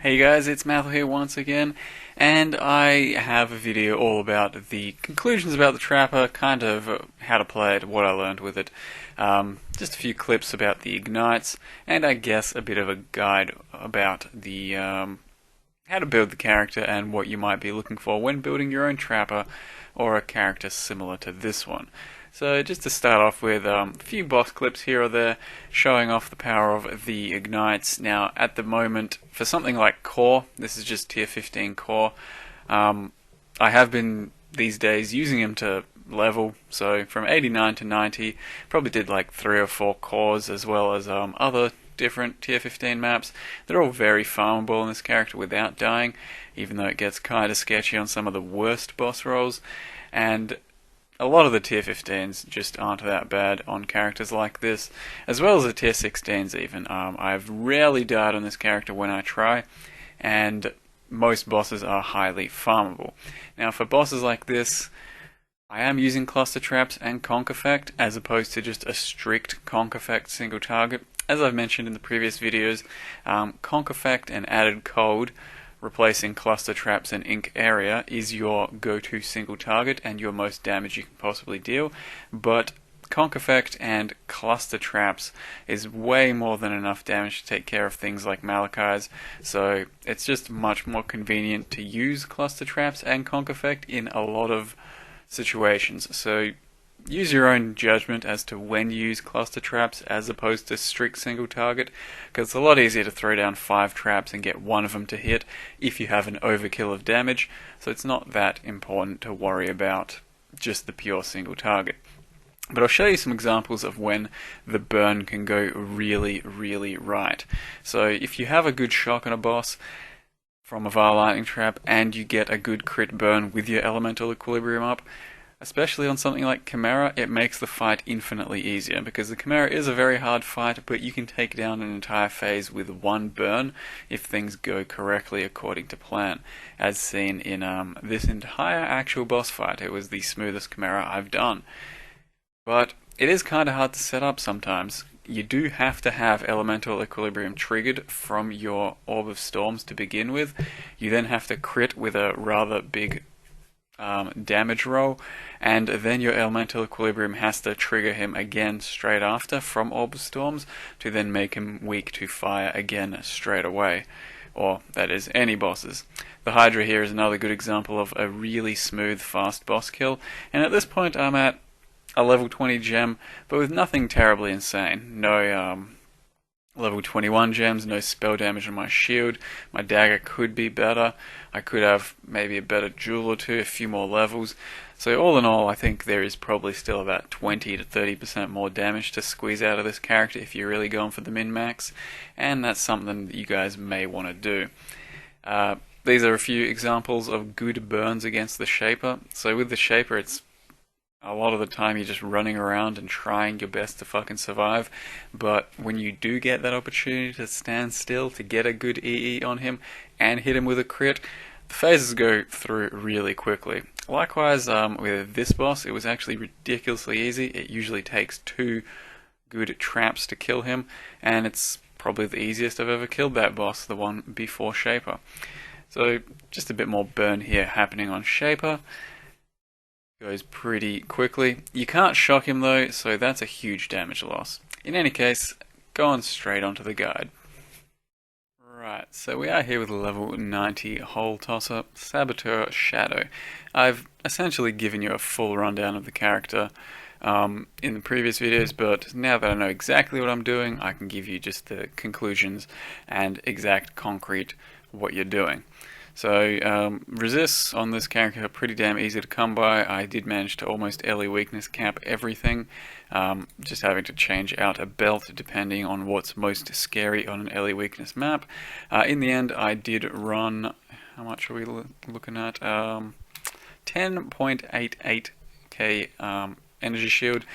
Hey guys, it's Mathel here once again, and I have a video all about the conclusions about the Trapper, kind of how to play it, what I learned with it, just a few clips about the ignites, and I guess a bit of a guide about the how to build the character and what you might be looking for when building your own Trapper or a character similar to this one. So just to start off with a few boss clips here or there showing off the power of the ignites. Now at the moment for something like core, this is just tier 15 core, I have been these days using them to level, so from 89 to 90, probably did like 3 or 4 cores as well as other different tier 15 maps. They're all very farmable in this character without dying, even though it gets kind of sketchy on some of the worst boss rolls, and a lot of the tier 15s just aren't that bad on characters like this, as well as the tier 16s even. I've rarely died on this character when I try, and most bosses are highly farmable. Now for bosses like this, I am using cluster traps and conk effect as opposed to just a strict conk effect single target. As I've mentioned in the previous videos, conk effect and added cold replacing cluster traps and ink area is your go-to single target and your most damage you can possibly deal, but conk effect and cluster traps is way more than enough damage to take care of things like Malachai's, so it's just much more convenient to use cluster traps and conk effect in a lot of situations. So use your own judgment as to when you use cluster traps as opposed to strict single target, because it's a lot easier to throw down 5 traps and get one of them to hit if you have an overkill of damage, so it's not that important to worry about just the pure single target. But I'll show you some examples of when the burn can go really, really right. So if you have a good shock on a boss from a Vile Lightning Trap and you get a good crit burn with your elemental equilibrium up, especially on something like Chimera, it makes the fight infinitely easier, because the Chimera is a very hard fight, but you can take down an entire phase with one burn if things go correctly according to plan, as seen in this entire actual boss fight. It was the smoothest Chimera I've done. But it is kind of hard to set up sometimes. You do have to have elemental equilibrium triggered from your Orb of Storms to begin with. You then have to crit with a rather big damage roll, and then your elemental equilibrium has to trigger him again straight after from Orb of Storms to then make him weak to fire again straight away, or that is any bosses. The Hydra here is another good example of a really smooth fast boss kill, and at this point I'm at a level 20 gem, but with nothing terribly insane. No level 21 gems, no spell damage on my shield. My dagger could be better. I could have maybe a better jewel or two, a few more levels. So all in all, I think there is probably still about 20 to 30% more damage to squeeze out of this character if you're really going for the min-max, and that's something that you guys may want to do. These are a few examples of good burns against the Shaper. So with the Shaper, it's a lot of the time you're just running around and trying your best to fucking survive, but when you do get that opportunity to stand still to get a good EE on him and hit him with a crit, the phases go through really quickly. Likewise, with this boss, it was actually ridiculously easy. It usually takes 2 good traps to kill him, and it's probably the easiest I've ever killed that boss, the one before Shaper. So just a bit more burn here happening on Shaper. Goes pretty quickly. You can't shock him though, so that's a huge damage loss. In any case, go on straight onto the guide. Right, so we are here with a level 90 hole tosser, Saboteur Shadow. I've essentially given you a full rundown of the character in the previous videos, but now that I know exactly what I'm doing, I can give you just the conclusions and exact concrete what you're doing. So resists on this character are pretty damn easy to come by. I did manage to almost LE weakness cap everything, just having to change out a belt depending on what's most scary on an LE weakness map. In the end I did run, how much are we looking at, 10.88k energy shield,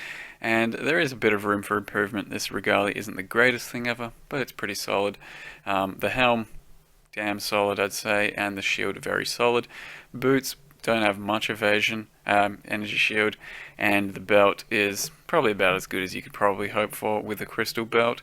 and there is a bit of room for improvement. This Regalia isn't the greatest thing ever, but it's pretty solid. The Helm, damn solid I'd say, and the shield very solid. Boots don't have much evasion, energy shield, and the belt is probably about as good as you could probably hope for with a crystal belt.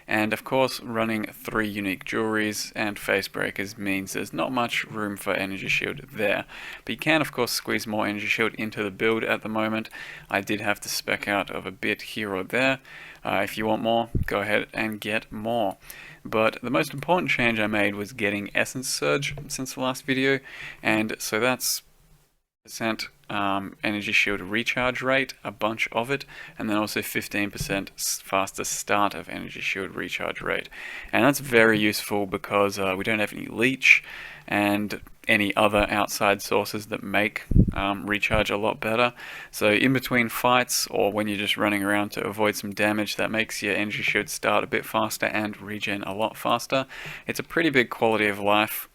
And of course, running 3 unique jewelries and face breakers means there's not much room for energy shield there. But you can of course squeeze more energy shield into the build at the moment. I did have to spec out of a bit here or there. If you want more, go ahead and get more. But the most important change I made was getting Essence Surge since the last video, and so that's percent energy shield recharge rate, a bunch of it, and then also 15% faster start of energy shield recharge rate. And that's very useful because we don't have any leech and any other outside sources that make recharge a lot better. So in between fights or when you're just running around to avoid some damage, that makes your energy shield start a bit faster and regen a lot faster. It's a pretty big quality of life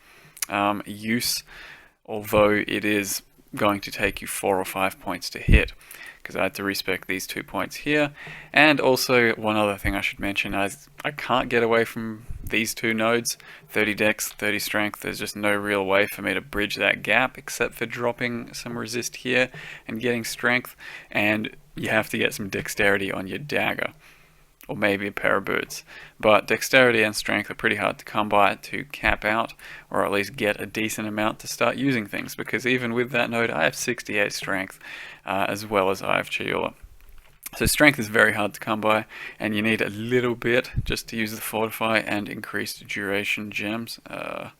use, although it is going to take you 4 or 5 points to hit, because I had to respec these 2 points here. And also one other thing I should mention is I can't get away from these 2 nodes, 30 dex, 30 strength. There's just no real way for me to bridge that gap except for dropping some resist here and getting strength, and you have to get some dexterity on your dagger, or maybe a pair of boots. But dexterity and strength are pretty hard to come by to cap out, or at least get a decent amount to start using things, because even with that node I have 68 strength, as well as I have Chiola. So strength is very hard to come by, and you need a little bit just to use the fortify and increased duration gems. Not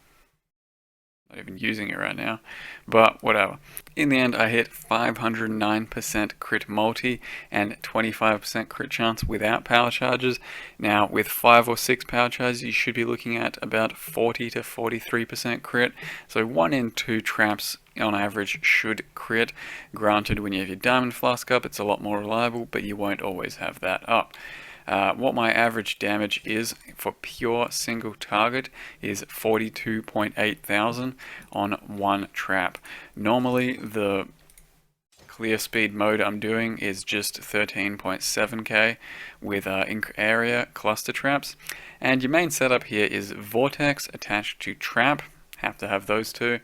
even using it right now, but whatever. In the end, I hit 509% crit multi and 25% crit chance without power charges. Now, with 5 or 6 power charges, you should be looking at about 40 to 43% crit. So 1 in 2 traps on average should crit. Granted, when you have your diamond flask up, it's a lot more reliable, but you won't always have that up. What my average damage is for pure single target is 42.8 thousand on 1 trap. Normally the clear speed mode I'm doing is just 13.7k with area cluster traps, and your main setup here is Vortex attached to trap, have to have those two,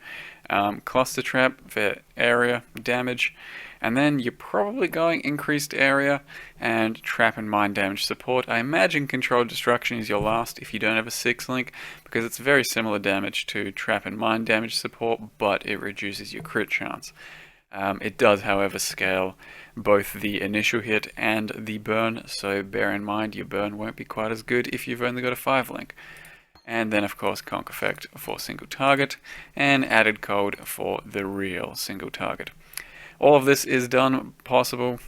cluster trap for area damage, and then you're probably going increased area and trap and mine damage support. I imagine controlled destruction is your last if you don't have a 6 link, because it's very similar damage to trap and mine damage support, but it reduces your crit chance. It does, however, scale both the initial hit and the burn, so bear in mind your burn won't be quite as good if you've only got a 5 link. And then of course conk effect for single target, and added code for the real single target. All of this is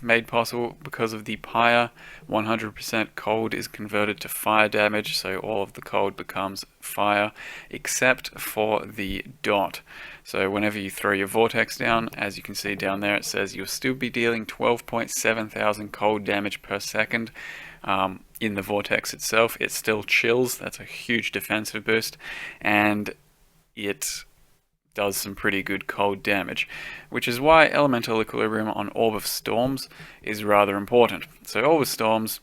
made possible because of the pyre. 100% cold is converted to fire damage, so all of the cold becomes fire, except for the dot. So whenever you throw your vortex down, as you can see down there, it says you'll still be dealing 12.7 thousand cold damage per second. In the vortex itself, it still chills. That's a huge defensive boost, and it does some pretty good cold damage, which is why elemental equilibrium on Orb of Storms is rather important. So Orb of Storms,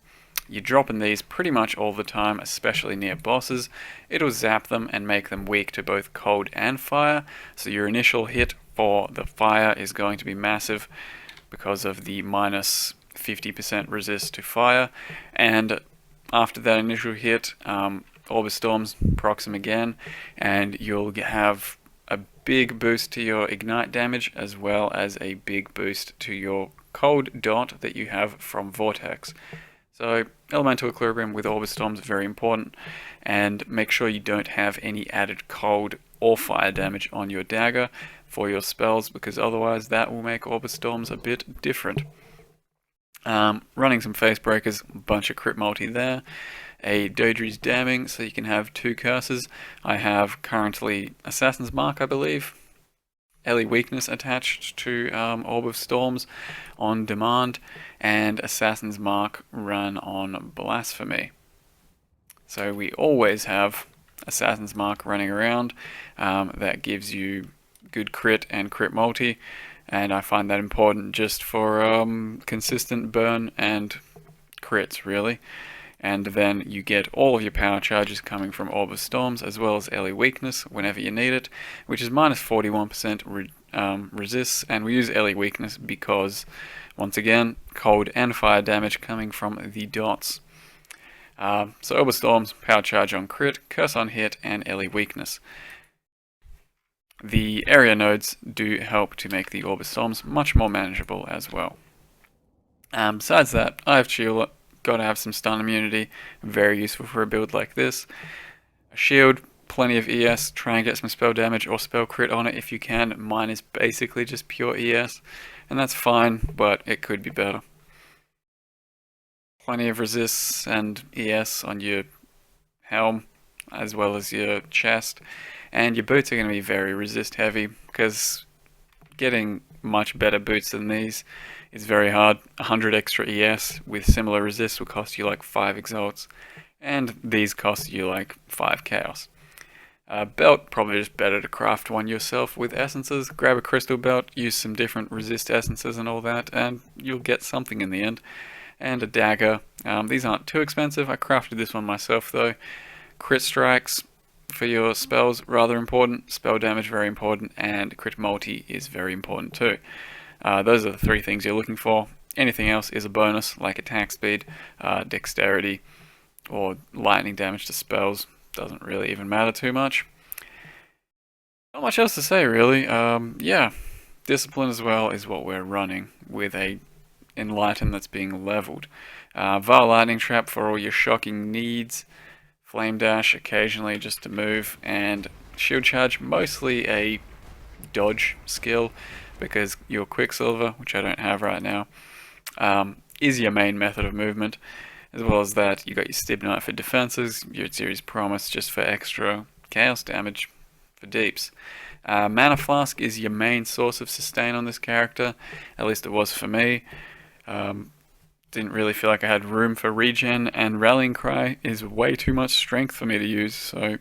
you're dropping these pretty much all the time, especially near bosses. It'll zap them and make them weak to both cold and fire, so your initial hit for the fire is going to be massive because of the minus 50% resist to fire, and after that initial hit, Orb of Storms procs them again, and you'll have a big boost to your ignite damage, as well as a big boost to your cold dot that you have from Vortex. So elemental equilibrium with Orb of Storms is very important, and make sure you don't have any added cold or fire damage on your dagger for your spells, because otherwise that will make Orb of Storms a bit different. Running some face breakers, a bunch of crit multi there. A Dodri's Damning, so you can have 2 curses. I have currently Assassin's Mark, I believe. Ellie Weakness attached to Orb of Storms on demand, and Assassin's Mark run on Blasphemy. So we always have Assassin's Mark running around. That gives you good crit and crit multi, and I find that important just for consistent burn and crits, really. And then you get all of your power charges coming from Orb of Storms, as well as Ellie Weakness whenever you need it, which is minus 41% resists, and we use Ellie Weakness because, once again, cold and fire damage coming from the dots. So Orb of Storms, Power Charge on crit, Curse on hit, and Ellie weakness. The area nodes do help to make the Orb of Storms much more manageable as well. Besides that, I have Shield, gotta have some stun immunity, very useful for a build like this. A shield, plenty of ES, try and get some spell damage or spell crit on it if you can. Mine is basically just pure ES, and that's fine, but it could be better. Plenty of resists and ES on your Helm, as well as your chest, and your boots are going to be very resist heavy, because getting much better boots than these is very hard. 100 extra ES with similar resist will cost you like 5 exalts, and these cost you like 5 chaos. Belt, probably just better to craft one yourself with essences. Grab a crystal belt, use some different resist essences and all that, and you'll get something in the end. And a dagger. These aren't too expensive. I crafted this one myself though. Crit strikes for your spells, rather important. Spell damage, very important. And crit multi is very important too. Those are the 3 things you're looking for. Anything else is a bonus, like attack speed, dexterity, or lightning damage to spells. Doesn't really even matter too much. Not much else to say really. Yeah, discipline as well is what we're running with a enlighten that's being leveled. Vile lightning trap for all your shocking needs. Flame dash occasionally just to move, and shield charge mostly a dodge skill because your quicksilver, which I don't have right now, is your main method of movement. As well as that, you got your Stibnite for defenses, your series promise just for extra chaos damage for deeps. Mana Flask is your main source of sustain on this character, at least it was for me. Didn't really feel like I had room for regen, and Rallying Cry is way too much strength for me to use, so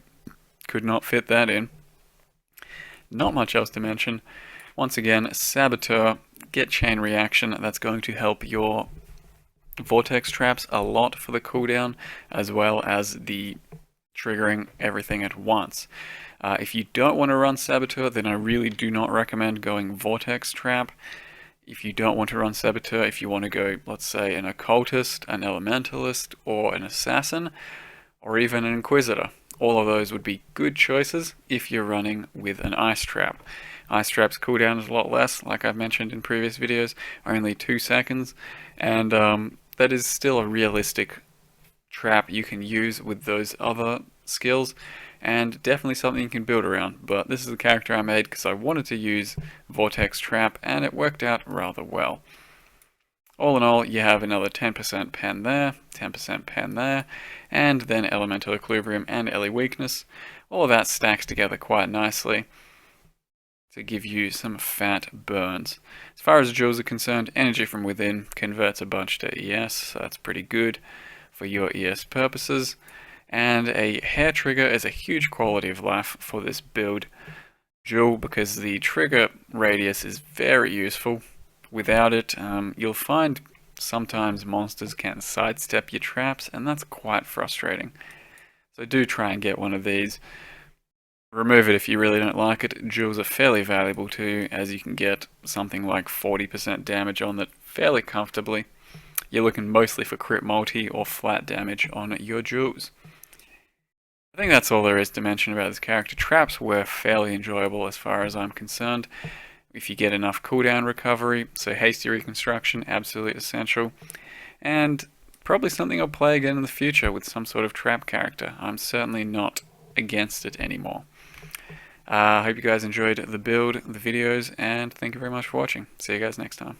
could not fit that in. Not much else to mention. Once again, Saboteur, get chain reaction, that's going to help your Vortex traps a lot for the cooldown, as well as the triggering everything at once. If you don't want to run Saboteur, then I really do not recommend going Vortex trap. If you don't want to run Saboteur, if you want to go, let's say, an Occultist, an Elementalist, or an Assassin, or even an Inquisitor, all of those would be good choices if you're running with an Ice Trap. Ice Trap's cooldown is a lot less, like I've mentioned in previous videos, only 2 seconds, and that is still a realistic trap you can use with those other skills, and definitely something you can build around. But this is the character I made because I wanted to use Vortex Trap, and it worked out rather well. All in all, you have another 10% pen there, 10% pen there, and then Elemental Equilibrium and Ellie Weakness. All of that stacks together quite nicely to give you some fat burns. As far as jewels are concerned, Energy from Within converts a bunch to ES, so that's pretty good for your ES purposes. And a hair trigger is a huge quality of life for this build jewel because the trigger radius is very useful. Without it, you'll find sometimes monsters can sidestep your traps, and that's quite frustrating. So do try and get one of these. Remove it if you really don't like it. Jewels are fairly valuable too, as you can get something like 40% damage on that fairly comfortably. You're looking mostly for crit multi or flat damage on your jewels. I think that's all there is to mention about this character. Traps were fairly enjoyable as far as I'm concerned. If you get enough cooldown recovery, so hasty reconstruction, absolutely essential. And probably something I'll play again in the future with some sort of trap character. I'm certainly not against it anymore. I hope you guys enjoyed the build, the videos, and thank you very much for watching. See you guys next time.